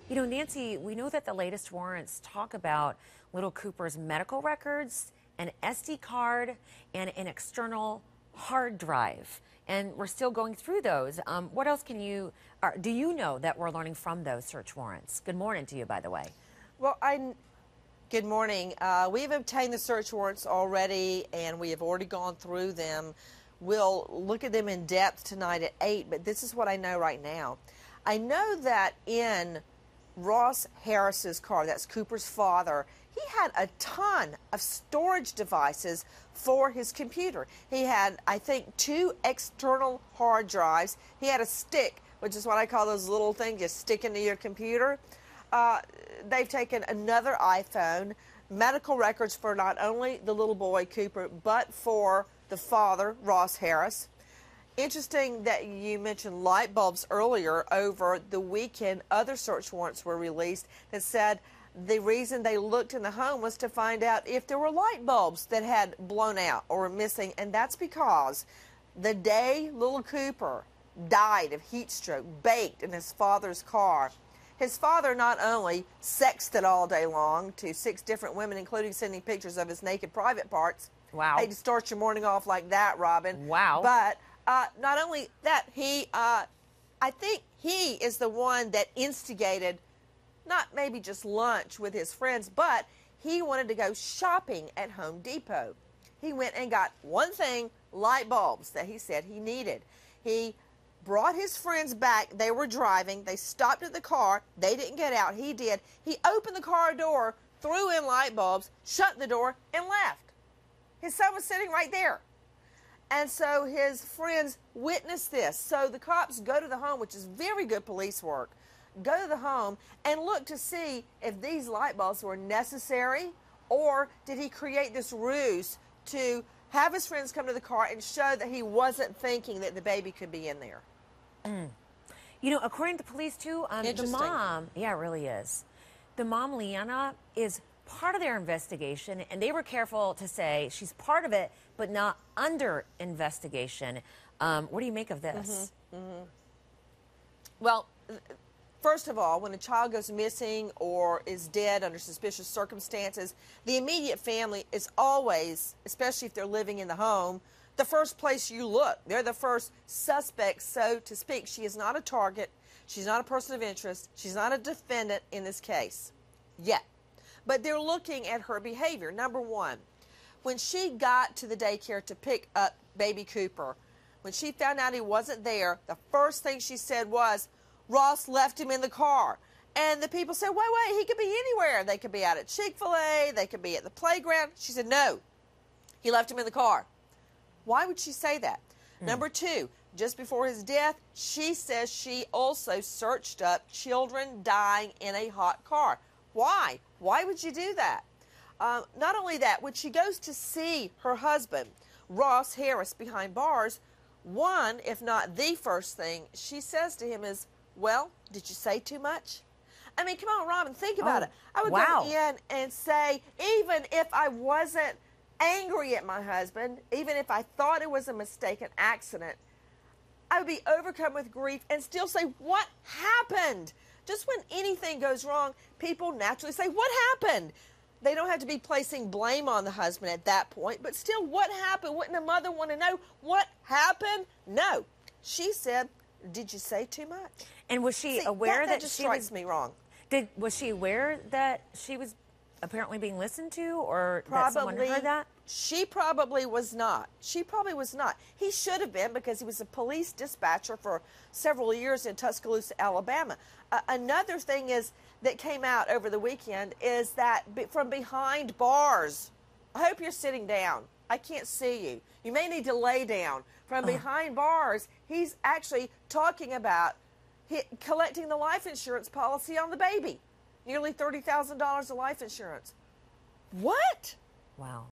You know, Nancy, we know that the latest warrants talk about little Cooper's medical records, an SD card, and an external hard drive. And we're still going through those. What else do you know that we're learning from those search warrants? Good morning to you, by the way. Well, good morning. We've obtained the search warrants already, and we have already gone through them. We'll look at them in depth tonight at 8, but this is what I know right now. I know that in Ross Harris's car, that's Cooper's father, he had a ton of storage devices for his computer. He had, I think, 2 external hard drives. He had a stick, which is what I call those little things you stick into your computer. They've taken another iPhone, medical records for not only the little boy, Cooper, but for the father, Ross Harris. Interesting that you mentioned light bulbs earlier. Over the weekend, other search warrants were released that said the reason they looked in the home was to find out if there were light bulbs that had blown out or were missing, and that's because the day little Cooper died of heat stroke, baked in his father's car, his father not only sexted all day long to 6 different women, including sending pictures of his naked private parts. Wow. Hate to start your morning off like that, Robin. Wow. But not only that, I think he is the one that instigated not maybe just lunch with his friends, but he wanted to go shopping at Home Depot. He went and got one thing, light bulbs, that he said he needed. He brought his friends back. They were driving. They stopped at the car. They didn't get out. He did. He opened the car door, threw in light bulbs, shut the door, and left. His son was sitting right there. And so his friends witnessed this. So the cops go to the home, which is very good police work, go to the home and look to see if these light bulbs were necessary, or did he create this ruse to have his friends come to the car and show that he wasn't thinking that the baby could be in there. You know, according to police, too, the mom, yeah, it really is. The mom, Leanna, is part of their investigation, and they were careful to say she's part of it, but not under investigation. What do you make of this? Well, first of all, when a child goes missing or is dead under suspicious circumstances, the immediate family is always, especially if they're living in the home, the first place you look. They're the first suspect, so to speak. She is not a target. She's not a person of interest. She's not a defendant in this case yet. But they're looking at her behavior. Number one, when she got to the daycare to pick up baby Cooper, when she found out he wasn't there, the first thing she said was, Ross left him in the car. And the people said, wait, he could be anywhere. They could be out at Chick-fil-A. They could be at the playground. She said, no, he left him in the car. Why would she say that? Number two, just before his death, she says she also searched up children dying in a hot car. Why? Why would you do that? Not only that, when she goes to see her husband, Ross Harris, behind bars, one, if not the first thing she says to him is, well, did you say too much? I mean, come on, Robin, think about it. I would go in and say, even if I wasn't angry at my husband, even if I thought it was a mistake, an accident, I would be overcome with grief and still say, what happened? Just when anything goes wrong, people naturally say, what happened? They don't have to be placing blame on the husband at that point, but still, what happened? Wouldn't a mother want to know what happened? No. She said, did you say too much? And was she aware that just she strikes me wrong? Was she aware that she was apparently being listened to, or that someone heard that? She probably was not. She probably was not. He should have been, because he was a police dispatcher for several years in Tuscaloosa, Alabama. Another thing that came out over the weekend is that from behind bars, I hope you're sitting down. I can't see you. You may need to lay down. From behind bars, he's actually talking about collecting the life insurance policy on the baby. Nearly $30,000 of life insurance. What? Wow.